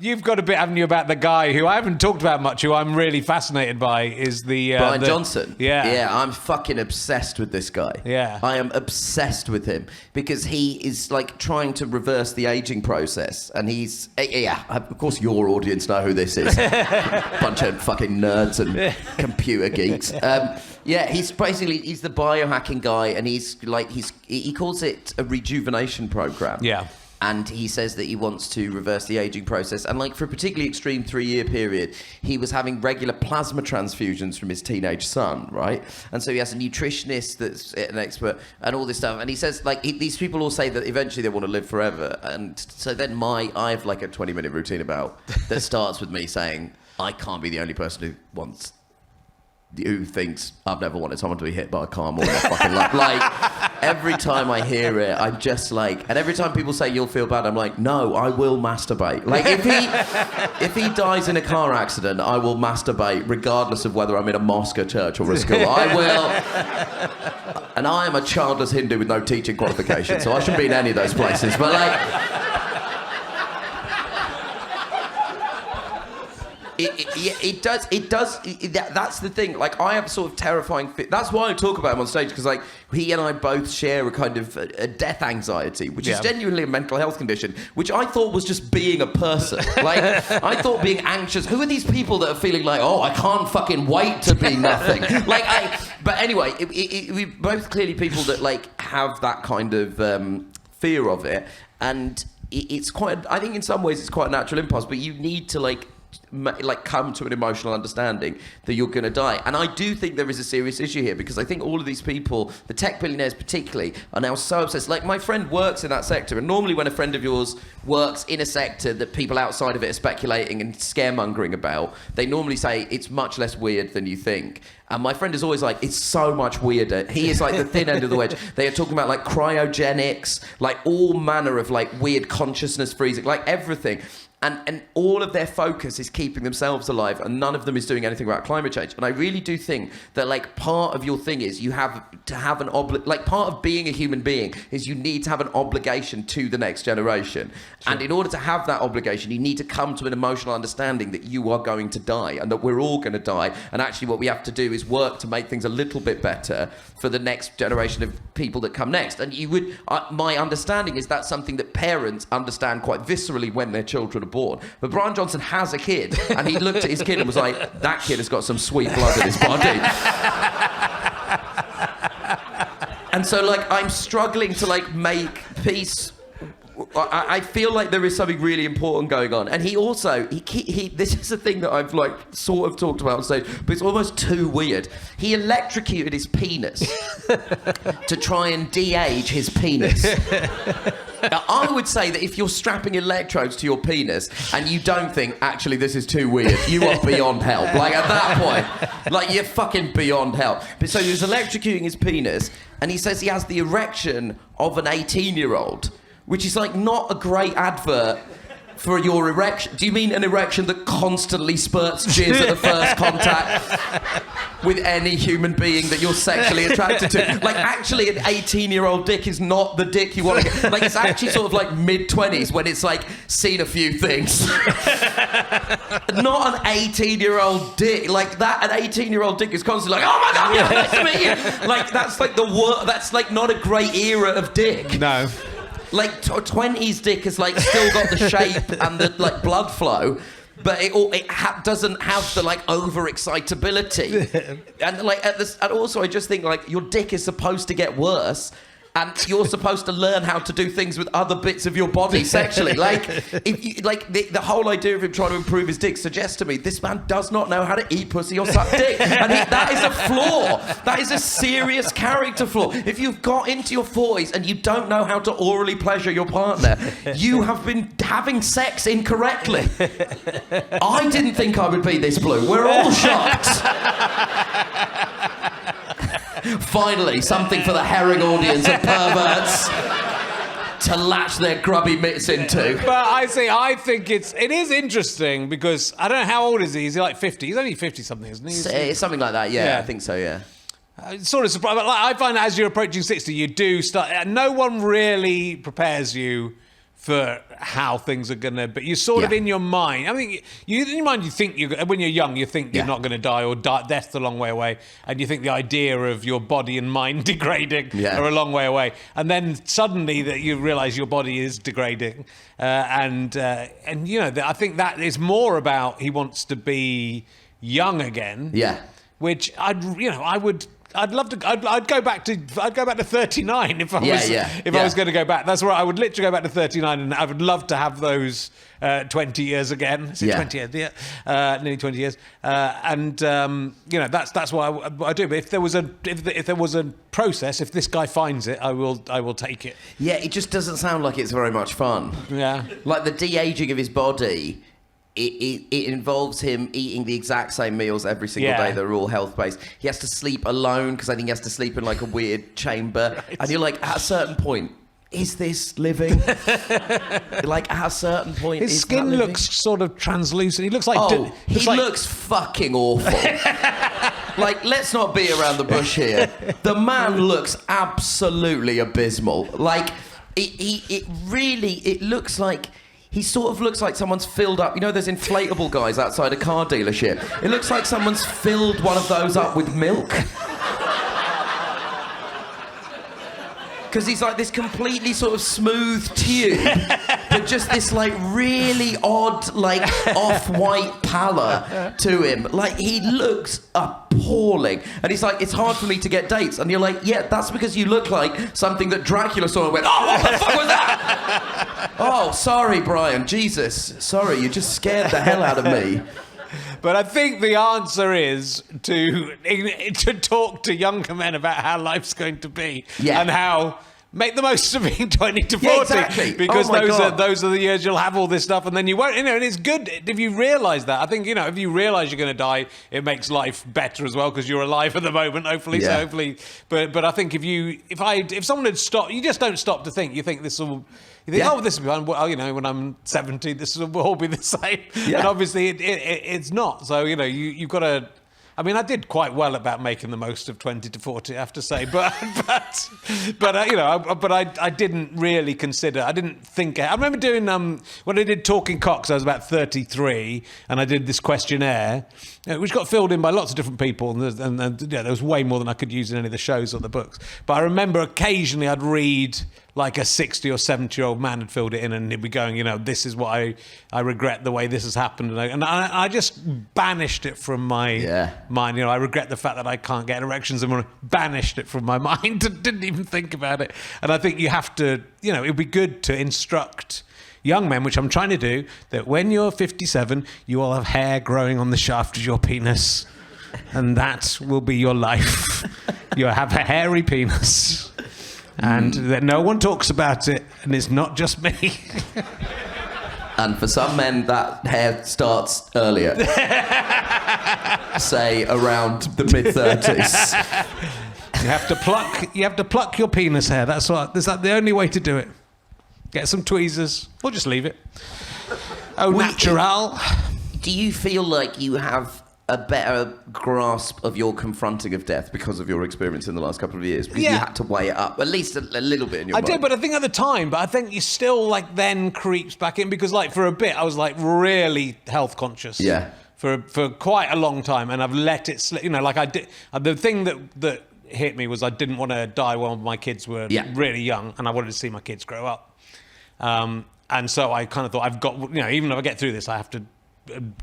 You've got a bit, haven't you, about the guy who I haven't talked about much, who I'm really fascinated by, is the... Bryan Johnson. Yeah. Yeah, I'm fucking obsessed with this guy. Yeah. I am obsessed with him because he is, like, trying to reverse the aging process. And he's... Yeah, of course your audience know who this is. Bunch of fucking nerds and computer geeks. Yeah, he's the biohacking guy, and he calls it a rejuvenation program. Yeah. And he says that he wants to reverse the aging process. And like for a particularly extreme 3-year period, he was having regular plasma transfusions from his teenage son, right? And so he has a nutritionist that's an expert and all this stuff. And he says, like, these people all say that eventually they want to live forever. And so then I have like a 20-minute routine that starts with me saying, I can't be the only person who thinks I've never wanted someone to be hit by a car more than I fucking love. Like, every time I hear it, I'm just like... And every time people say, you'll feel bad, I'm like, no, I will masturbate. Like, if he dies in a car accident, I will masturbate regardless of whether I'm in a mosque, a church, or a school. I will... And I am a childless Hindu with no teaching qualification, so I shouldn't be in any of those places. But, like... It does. That's the thing. Like, I have sort of terrifying... That's why I talk about him on stage, because, like, he and I both share a kind of a death anxiety, which is genuinely a mental health condition, which I thought was just being a person. Like, I thought being anxious... Who are these people that are feeling like, oh, I can't fucking wait to be nothing? But anyway, we both clearly people that, like, have that kind of fear of it, and it's quite... I think in some ways it's quite a natural impulse, but you need to, like come to an emotional understanding that you're going to die. And I do think there is a serious issue here, because I think all of these people, the tech billionaires particularly, are now so obsessed. Like, my friend works in that sector, and normally when a friend of yours works in a sector that people outside of it are speculating and scaremongering about, they normally say it's much less weird than you think. And my friend is always like, it's so much weirder. He is like the thin end of the wedge. They are talking about like cryogenics, like all manner of like weird consciousness freezing, like everything. And all of their focus is keeping themselves alive, and none of them is doing anything about climate change. And I really do think that, like, part of your thing is you have to have an part of being a human being is you need to have an obligation to the next generation. Sure. And in order to have that obligation, you need to come to an emotional understanding that you are going to die and that we're all going to die. And actually what we have to do is work to make things a little bit better for the next generation of people that come next. And you would, my understanding is that's something that parents understand quite viscerally when their children are born. But Bryan Johnson has a kid, and he looked at his kid and was like, that kid has got some sweet blood in his body. And so, like, I'm struggling to, like, make peace. I feel like there is something really important going on. And he also, this is a thing that I've, like, sort of talked about on stage, but it's almost too weird. He electrocuted his penis to try and de-age his penis. Now, I would say that if you're strapping electrodes to your penis and you don't think, actually, this is too weird, you are beyond help. Like, at that point, like, you're fucking beyond help. But so he was electrocuting his penis, and he says he has the erection of an 18-year-old, which is, like, not a great advert for your erection. Do you mean an erection that constantly spurts jizz at the first contact with any human being that you're sexually attracted to? Like, actually, an 18-year-old dick is not the dick you want to get. Like, it's actually sort of like mid-20s when it's, like, seen a few things. Not an 18-year-old dick. Like, that, an 18-year-old dick is constantly like, oh my God, yeah, nice to meet you. Like, that's like that's like not a great era of dick. No. Like, 20s dick has, like, still got the shape and the, like, blood flow, but it doesn't have the, like, overexcitability. And, like, and also I just think, like, your dick is supposed to get worse, and you're supposed to learn how to do things with other bits of your body sexually. Like, if you, like, the whole idea of him trying to improve his dick suggests to me this man does not know how to eat pussy or suck dick. And that is a flaw. That is a serious character flaw. If you've got into your 40s and you don't know how to orally pleasure your partner, you have been having sex incorrectly. I didn't think I would be this blue. We're all shocked. Finally, something for the herring audience of perverts to latch their grubby mitts into. But I think it is interesting, because I don't know, how old is he? Is he like 50? He's only 50-something, isn't he? It's something like that, yeah. I think so, yeah. Sort of surprised. But, like, I find that as you're approaching 60, you do start... No one really prepares you for how things are gonna. But you're sort of in your mind. I mean, in your mind, you think when you're young, you think you're not going to die, or death's a long way away, and you think the idea of your body and mind degrading are a long way away, and then suddenly that you realise your body is degrading, and you know, I think that is more about he wants to be young again. Yeah. Which I'd love to. I'd go back to 39 if I was going to go back. That's right. I would literally go back to 39, and I would love to have those 20 years again. Is it 20 years? Nearly 20 years. And you know, that's what I do. But if there was a process, if this guy finds it, I will take it. Yeah, it just doesn't sound like it's very much fun. Yeah, like the de-aging of his body. It involves him eating the exact same meals every single day. They're all health-based. He has to sleep alone because I think he has to sleep in like a weird chamber. Right. And you're like, at a certain point, is this living? Like, at a certain point, his skin looks sort of translucent. He looks like... he looks fucking awful. Like, let's not beat around the bush here. The man looks absolutely abysmal. Like, it looks like... He sort of looks like someone's filled up... You know those inflatable guys outside a car dealership? It looks like someone's filled one of those up with milk. Because he's like this completely sort of smooth tube, but just this like really odd, like off-white pallor to him. Like, he looks appalling. And he's like, it's hard for me to get dates. And you're like, yeah, that's because you look like something that Dracula saw and went, oh, what the fuck was that? Oh, sorry, Bryan. Jesus. Sorry, you just scared the hell out of me. But I think the answer is to talk to younger men about how life's going to be and how make the most of being 20 to 40. Yeah, exactly. Because those are the years you'll have all this stuff, and then you won't. You know, and it's good if you realise that. I think, you know, if you realise you're going to die, it makes life better as well because you're alive at the moment. Hopefully, so hopefully. But I think if someone had stopped, you just don't stop to think. You think this will. You think, oh, this will be fun. Well, you know, when I'm 70, this will all be the same. Yeah. And obviously, it's not. So, you know, you've got to... I mean, I did quite well about making the most of 20 to 40, I have to say. But you know, I didn't really consider... I didn't think... I remember doing... when I did Talking Cocks, I was about 33, and I did this questionnaire, which got filled in by lots of different people, and there was way more than I could use in any of the shows or the books. But I remember occasionally I'd read... like a 60 or 70-year-old man had filled it in, and he'd be going, you know, this is what I regret the way this has happened. And I just banished it from my mind. You know, I regret the fact that I can't get erections, and banished it from my mind. Didn't even think about it. And I think you have to, you know, it'd be good to instruct young men, which I'm trying to do, that when you're 57, you will have hair growing on the shaft of your penis. And that will be your life. You'll have a hairy penis. And that no one talks about it, and it's not just me. And for some men, that hair starts earlier. Say around the mid-30s. You have to pluck your penis hair. That's the only way to do it. Get some tweezers, or just leave it. Natural. Do you feel like you have a better grasp of your confronting of death because of your experience in the last couple of years? Because you had to weigh it up, at least a little bit in your mind. I did, but I think at the time, but I think you still, like, then creeps back in, because, like, for a bit, I was, like, really health conscious. Yeah. For quite a long time, and I've let it slip. You know, like, I did. The thing that hit me was I didn't want to die while my kids were really young, and I wanted to see my kids grow up. And so I kind of thought, I've got, you know, even if I get through this, I have to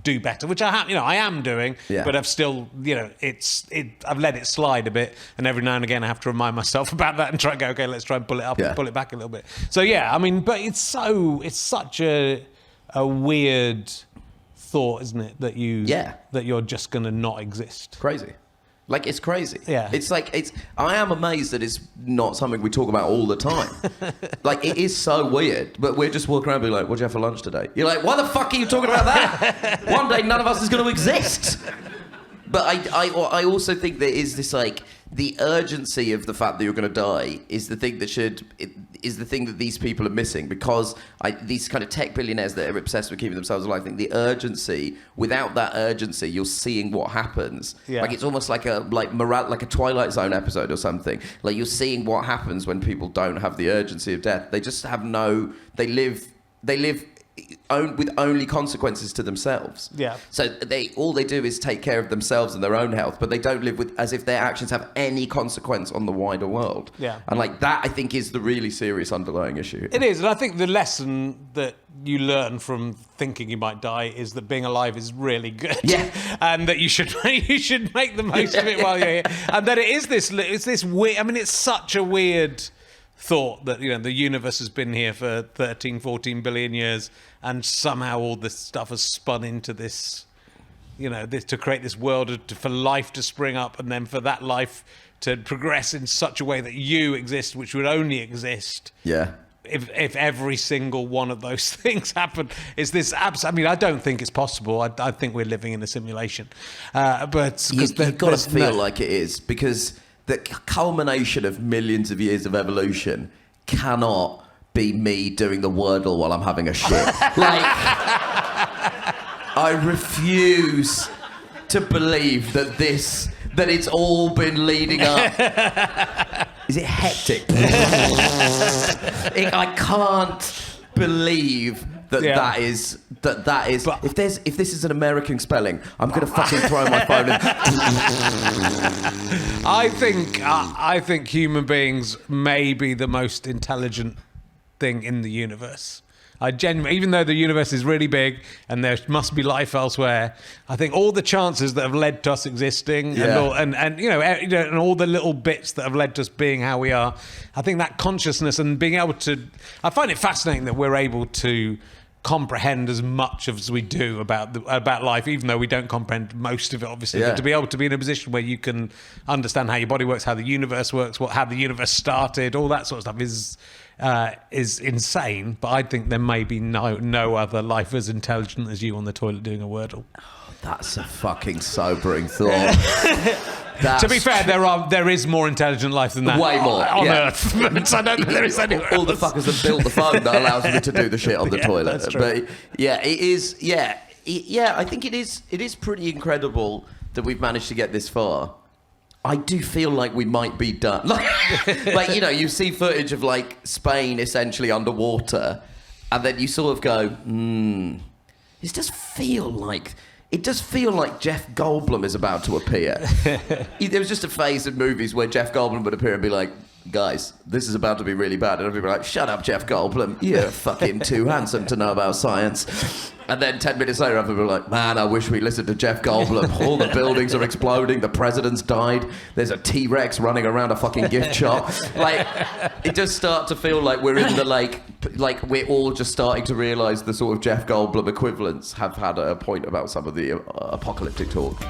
do better, which I am doing, but I've still, you know, I've let it slide a bit, and every now and again I have to remind myself about that and try and go, okay, let's try and pull it up and pull it back a little bit. So I mean, but it's such a weird thought, isn't it, that you're just going to not exist. Crazy. Like, it's crazy. Yeah. It's like, I am amazed that it's not something we talk about all the time. Like, it is so weird, but we're just walking around being like, what'd you have for lunch today? You're like, why the fuck are you talking about that? One day none of us is going to exist. But I also think there is this, like, the urgency of the fact that you're going to die is the thing that these people are missing, because these kind of tech billionaires that are obsessed with keeping themselves alive, I think the urgency, without that urgency, you're seeing what happens. Yeah. Like, it's almost like a Twilight Zone episode or something. Like, you're seeing what happens when people don't have the urgency of death. They just have they live with only consequences to themselves. Yeah. So all they do is take care of themselves and their own health, but they don't live with as if their actions have any consequence on the wider world. Yeah. And like that, I think, is the really serious underlying issue. It is, and I think the lesson that you learn from thinking you might die is that being alive is really good. Yeah. And that you should make the most of it while you're here. And that it's this weird. I mean, it's such a weird thought that, you know, the universe has been here for 13, 14 billion years, and somehow all this stuff has spun into this, you know, to create this world for life to spring up, and then for that life to progress in such a way that you exist, which would only exist. Yeah. If every single one of those things happened. Is this I mean, I don't think it's possible. I think we're living in a simulation. But you've got to feel like it is, because the culmination of millions of years of evolution cannot be me doing the Wordle while I'm having a shit. Like, I refuse to believe that it's all been leading up. Is it hectic? I can't believe that is. But if this is an American spelling, I'm gonna fucking throw my phone in. I think human beings may be the most intelligent thing in the universe. Even though the universe is really big and there must be life elsewhere, I think all the chances that have led to us existing and all the little bits that have led to us being how we are, I think that consciousness and being able to, I find it fascinating that we're able to comprehend as much as we do about life, even though we don't comprehend most of it, obviously. But to be able to be in a position where you can understand how your body works, how the universe works, how the universe started, all that sort of stuff is insane. But I think there may be no other life as intelligent as you on the toilet doing a Wordle. Oh, that's a fucking sobering thought. To be fair, there is more intelligent life than that. Way more on Earth. But I don't think there is anywhere all the fuckers have built the phone that allows me to do the shit on the toilet. That's true. But yeah, it is. Yeah, I think it is. It is pretty incredible that we've managed to get this far. I do feel like we might be done. Like, you know, you see footage of like Spain essentially underwater, and then you sort of go, it does feel like Jeff Goldblum is about to appear. There was just a phase of movies where Jeff Goldblum would appear and be like, guys, this is about to be really bad. And everybody would be like, shut up, Jeff Goldblum. You're fucking too handsome to know about science. And then 10 minutes later, everybody would be like, man, I wish we listened to Jeff Goldblum. All the buildings are exploding. The president's died. There's a T-Rex running around a fucking gift shop. Like, it does start to feel like we're in the, like we're all just starting to realise the sort of Jeff Goldblum equivalents have had a point about some of the apocalyptic talk.